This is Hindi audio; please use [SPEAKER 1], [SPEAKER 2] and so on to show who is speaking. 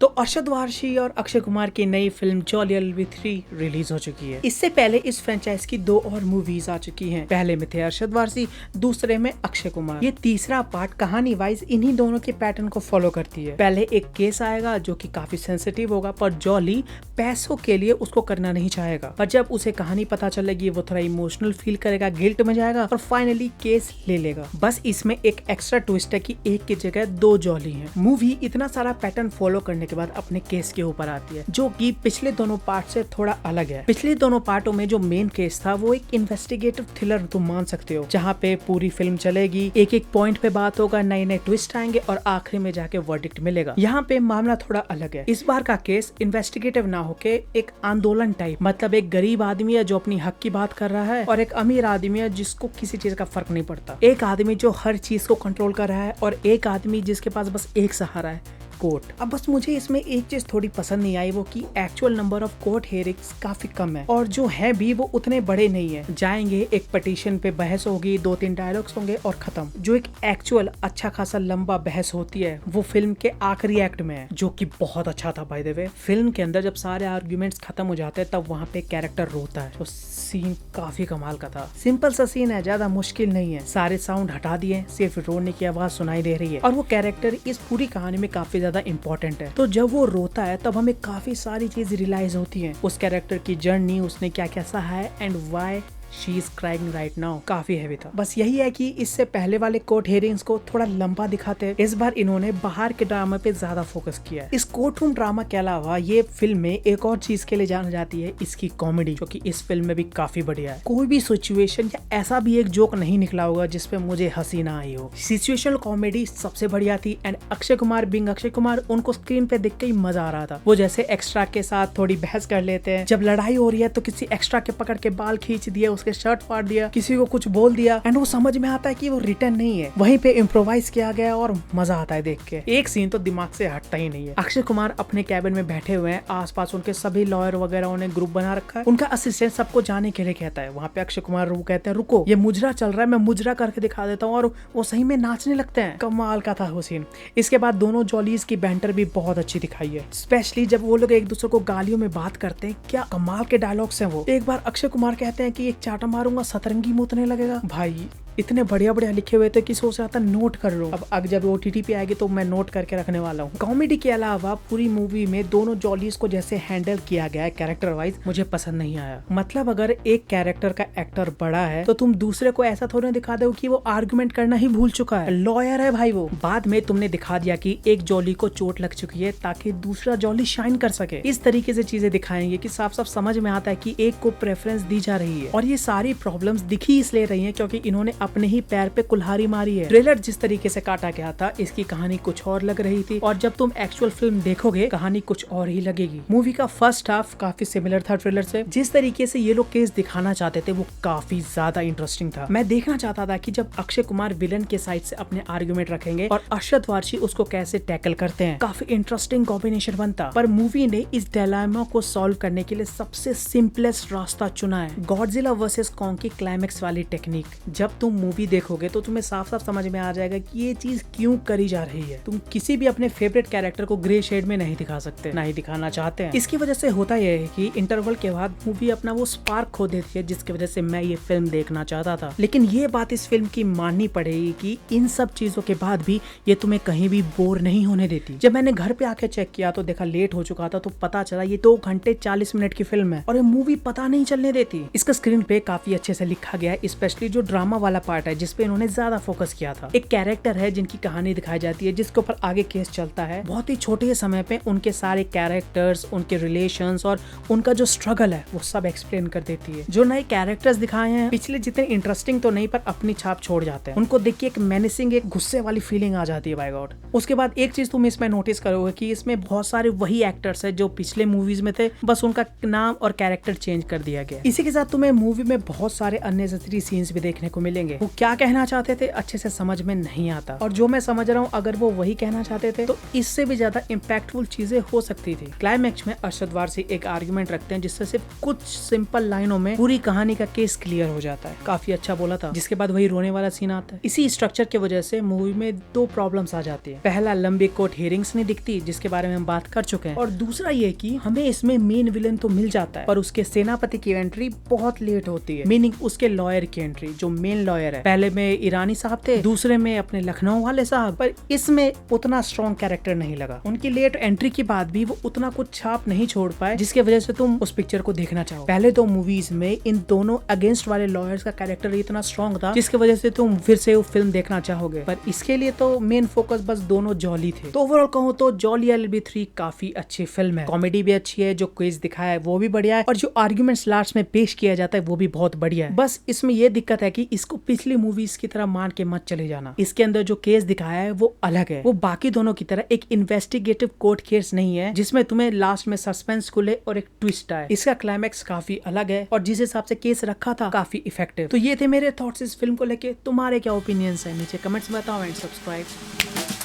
[SPEAKER 1] तो अरशद वारसी और अक्षय कुमार की नई फिल्म जॉली LLB3 रिलीज हो चुकी है। इससे पहले इस फ्रेंचाइज की 2 और मूवीज आ चुकी हैं। पहले में थे अरशद वारसी, दूसरे में अक्षय कुमार। ये तीसरा पार्ट कहानी वाइज इन्हीं दोनों के पैटर्न को फॉलो करती है। पहले एक केस आएगा जो कि काफी सेंसिटिव होगा, पर जॉली पैसों के लिए उसको करना नहीं चाहेगा। पर जब उसे कहानी पता चलेगी वो थोड़ा इमोशनल फील करेगा, गिल्ट में जाएगा और फाइनली केस ले लेगा। बस इसमें एक एक्स्ट्रा ट्विस्ट है कि एक की जगह 2 जॉली हैं। मूवी इतना सारा पैटर्न फॉलो करने के बाद अपने केस के ऊपर आती है, जो कि पिछले दोनों पार्ट से थोड़ा अलग है। पिछले दोनों पार्टों में जो मेन केस था वो एक इन्वेस्टिगेटिव थ्रिलर तुम मान सकते हो, जहाँ पे पूरी फिल्म चलेगी, एक एक पॉइंट पे बात होगा, नए नए ट्विस्ट आएंगे और आखिरी में जाके वर्डिक्ट मिलेगा। यहाँ पे मामला थोड़ा अलग है। इस बार का केस इन्वेस्टिगेटिव ना होके एक आंदोलन टाइप, मतलब एक गरीब आदमी है जो अपनी हक की बात कर रहा है और एक अमीर आदमी है जिसको किसी चीज का फर्क नहीं पड़ता। एक आदमी जो हर चीज को कंट्रोल कर रहा है और एक आदमी जिसके पास बस एक सहारा है, कोर्ट। अब बस मुझे इसमें एक चीज थोड़ी पसंद नहीं आई, वो कि actual number of court hearings काफी कम है और जो है भी वो उतने बड़े नहीं है। जाएंगे, एक पिटीशन पे बहस होगी, 2-3 डायलॉग्स होंगे और खत्म। जो एक एक्चुअल अच्छा खासा लंबा बहस होती है वो फिल्म के आखिरी एक्ट में है, जो कि बहुत अच्छा था बाय द वे। फिल्म के अंदर जब सारे आर्ग्यूमेंट्स खत्म हो जाते हैं तब वहाँ पे कैरेक्टर रोता है, तो सीन काफी कमाल का था। सिंपल सा सीन है, ज्यादा मुश्किल नहीं है। सारे साउंड हटा दिए, सिर्फ रोने की आवाज सुनाई दे रही है और वो कैरेक्टर इस पूरी कहानी में काफी ज्यादा इम्पोर्टेंट है। तो जब वो रोता है तब हमें काफी सारी चीज रियलाइज होती है, उस कैरेक्टर की जर्नी, उसने क्या क्या सहा है and why she is crying right now. काफी हैवी था। बस यही है कि इससे पहले वाले कोर्ट हियरिंग्स को थोड़ा लंबा दिखाते हैं। इस बार इन्होंने बाहर के ड्रामा पे ज्यादा फोकस किया है। इस कोर्ट रूम ड्रामा के अलावा ये फिल्म में एक और चीज के लिए जानी जाती है, इसकी कॉमेडी, जो कि इस फिल्म में भी काफी बढ़िया है। कोई भी सिचुएशन या ऐसा भी एक जोक नहीं निकला होगा जिसपे मुझे हंसी ना आई हो। सिचुएशनल कॉमेडी सबसे बढ़िया थी एंड अक्षय कुमार बिंग अक्षय कुमार, उनको स्क्रीन पे देख के ही मजा आ रहा था। वो जैसे एक्स्ट्रा के साथ थोड़ी बहस कर लेते हैं, जब लड़ाई हो रही है तो किसी एक्स्ट्रा के पकड़ के बाल खींच दिए, उसके शर्ट फाड़ दिया, किसी को कुछ बोल दिया एंड वो समझ में आता है कि वो रिटर्न नहीं है, वहीं पे इम्प्रोवाइज किया गया और मजा आता है देख के। एक सीन तो दिमाग से हटता ही नहीं है। अक्षय कुमार अपने कैबिन में बैठे हुए हैं, आसपास उनके सभी लॉयर वगैरह ने ग्रुप बना रखा है। उनका असिस्टेंट सबको जाने के लिए कहता है। वहाँ पे अक्षय कुमार कहते हैं रुको, ये मुजरा चल रहा है, मैं मुजरा करके दिखा देता हूँ, और वो सही में नाचने लगते हैं। कमाल का था वो सीन। इसके बाद दोनों जॉलीज की बैंटर भी बहुत अच्छी दिखाई है, स्पेशली जब वो लोग एक दूसरे को गालियों में बात करते हैं। क्या कमाल के डायलॉग्स हैं वो। एक बार अक्षय कुमार कहते हैं कि एक चाटा मारूंगा सतरंगी मूतने लगेगा। भाई इतने बढ़िया बढ़िया लिखे हुए थे कि सोच रहा था नोट कर लो। अब जब OTT पे आएगी तो मैं नोट करके रखने वाला हूँ। कॉमेडी के अलावा पूरी मूवी में दोनों जॉलीज को जैसे हैंडल किया गया है कैरेक्टर वाइज, मुझे पसंद नहीं आया। मतलब अगर एक कैरेक्टर का एक्टर बड़ा है तो तुम दूसरे को ऐसा थोड़ी दिखा दो कि वो आर्गुमेंट करना ही भूल चुका है, लॉयर है भाई वो। बाद में तुमने दिखा दिया कि एक जॉली को चोट लग चुकी है ताकि दूसरा जॉली शाइन कर सके। इस तरीके से चीजें दिखाएंगे कि साफ साफ समझ में आता है कि एक को प्रेफरेंस दी जा रही है। और ये सारी प्रॉब्लम्स दिखी इसलिए रही है क्योंकि इन्होंने अपने ही पैर पे कुल्हाड़ी मारी है। ट्रेलर जिस तरीके से काटा गया था, इसकी कहानी कुछ और लग रही थी और जब तुम एक्चुअल फिल्म देखोगे कहानी कुछ और ही लगेगी। मूवी का फर्स्ट हाफ काफी सिमिलर था ट्रेलर से। जिस तरीके से ये लोग केस दिखाना चाहते थे वो काफी ज्यादा इंटरेस्टिंग था। मैं देखना चाहता था कि जब अक्षय कुमार विलन के साइड से अपने आर्गुमेंट रखेंगे और अरशद वारसी उसको कैसे टैकल करते हैं, काफी इंटरेस्टिंग कॉम्बिनेशन बनता। पर मूवी ने इस डायलेमा को सॉल्व करने के लिए सबसे सिंपलेस्ट रास्ता चुना है, गॉडजिला वर्सेस कॉन्ग की क्लाइमेक्स वाली टेक्निक। जब तुम मूवी देखोगे तो तुम्हें साफ साफ समझ में आ जाएगा कि ये चीज क्यों करी जा रही है। तुम किसी भी अपने फेवरेट कैरेक्टर को ग्रे शेड में नहीं दिखा सकते, ना ही दिखाना चाहते हैं। इसकी वजह से होता यह है कि इंटरवल के बाद मूवी अपना वो स्पार्क खो देती है, जिसकी वजह से मैं ये फिल्म देखना चाहता था। लेकिन ये बात इस फिल्म की माननी पड़ेगी कि इन सब चीजों के बाद भी ये तुम्हें कहीं भी बोर नहीं होने देती। जब मैंने घर पे आके चेक किया तो देखा लेट हो चुका था, तो पता चला ये 2 घंटे 40 मिनट की फिल्म है और ये मूवी पता नहीं चलने देती। इसका स्क्रीन पे काफी अच्छे से लिखा गया है, स्पेशली जो ड्रामा वाला पार्ट है जिसपे इन्होंने ज्यादा फोकस किया था। एक कैरेक्टर है जिनकी कहानी दिखाई जाती है, जिसके ऊपर आगे केस चलता है। बहुत ही छोटे समय पे उनके सारे कैरेक्टर्स, उनके रिलेशंस और उनका जो स्ट्रगल है वो सब एक्सप्लेन कर देती है। जो नए कैरेक्टर्स दिखाए हैं पिछले जितने इंटरेस्टिंग तो नहीं, पर अपनी छाप छोड़ जाते हैं। उनको देख के एक मेनेसिंग, एक गुस्से वाली फीलिंग आ जाती है बाय गॉड। उसके बाद एक चीज तुम इसमें नोटिस करोगे कि इसमें बहुत सारे वही एक्टर्स है जो पिछले मूवीज में थे, बस उनका नाम और कैरेक्टर चेंज कर दिया गया। इसी के साथ तुम्हें मूवी में बहुत सारे अननेसेसरी सीन्स भी देखने को मिलेंगे। देखेंगे। वो क्या कहना चाहते थे अच्छे से समझ में नहीं आता, और जो मैं समझ रहा हूँ अगर वो वही कहना चाहते थे तो इससे भी ज्यादा इम्पैक्टफुल चीजें हो सकती थी। क्लाइमैक्स में अरशद वारसी एक आर्गुमेंट रखते हैं जिससे सिर्फ कुछ सिंपल लाइनों में पूरी कहानी का केस क्लियर हो जाता है। काफी अच्छा बोला था। जिसके बाद वही रोने वाला सीन आता है। इसी स्ट्रक्चर की वजह से मूवी में दो प्रॉब्लम्स आ जाती है। पहला, लंबी कोर्ट हियरिंग्स नहीं दिखती, जिसके बारे में हम बात कर चुके हैं, और दूसरा ये कि हमें इसमें मेन विलन तो मिल जाता है पर उसके सेनापति की एंट्री बहुत लेट होती है, मीनिंग उसके लॉयर की एंट्री, जो मेन लॉयर है। पहले में ईरानी साहब थे, दूसरे में अपने लखनऊ वाले साहब, पर इसमें उतना स्ट्रॉन्ग कैरेक्टर नहीं लगा। उनकी लेट एंट्री के बाद भी वो उतना कुछ छाप नहीं छोड़ पाए जिसके वजह से तुम उस पिक्चर को देखना चाहो। पहले तो मूवीज में इन दोनों अगेंस्ट वाले लॉयर्स का कैरेक्टर इतना स्ट्रॉन्ग था जिसकी वजह से तुम फिर से वो फिल्म देखना चाहोगे, पर इसके लिए तो मेन फोकस बस दोनों जॉली थे। तो ओवरऑल कहूँ तो जॉली LLB 3 काफी अच्छी फिल्म है। कॉमेडी भी अच्छी है, जो क्विज दिखाया है वो भी बढ़िया है, और जो आर्गुमेंट्स लास्ट में पेश किया जाता है वो भी बहुत बढ़िया है। बस इसमें ये दिक्कत है कि इसको पिछली मूवीज की तरह मान के मत चले जाना। इसके अंदर जो केस दिखाया है वो अलग है, वो बाकी दोनों की तरह एक इन्वेस्टिगेटिव कोर्ट केस नहीं है जिसमें तुम्हें लास्ट में सस्पेंस खुले और एक ट्विस्ट आए। इसका क्लाइमैक्स काफी अलग है और जिस हिसाब से केस रखा था काफी इफेक्टिव। तो ये थे मेरे थॉट्स इस फिल्म को लेके। तुम्हारे क्या ओपिनियंस है नीचे कमेंट्स में बताओ एंड सब्सक्राइब।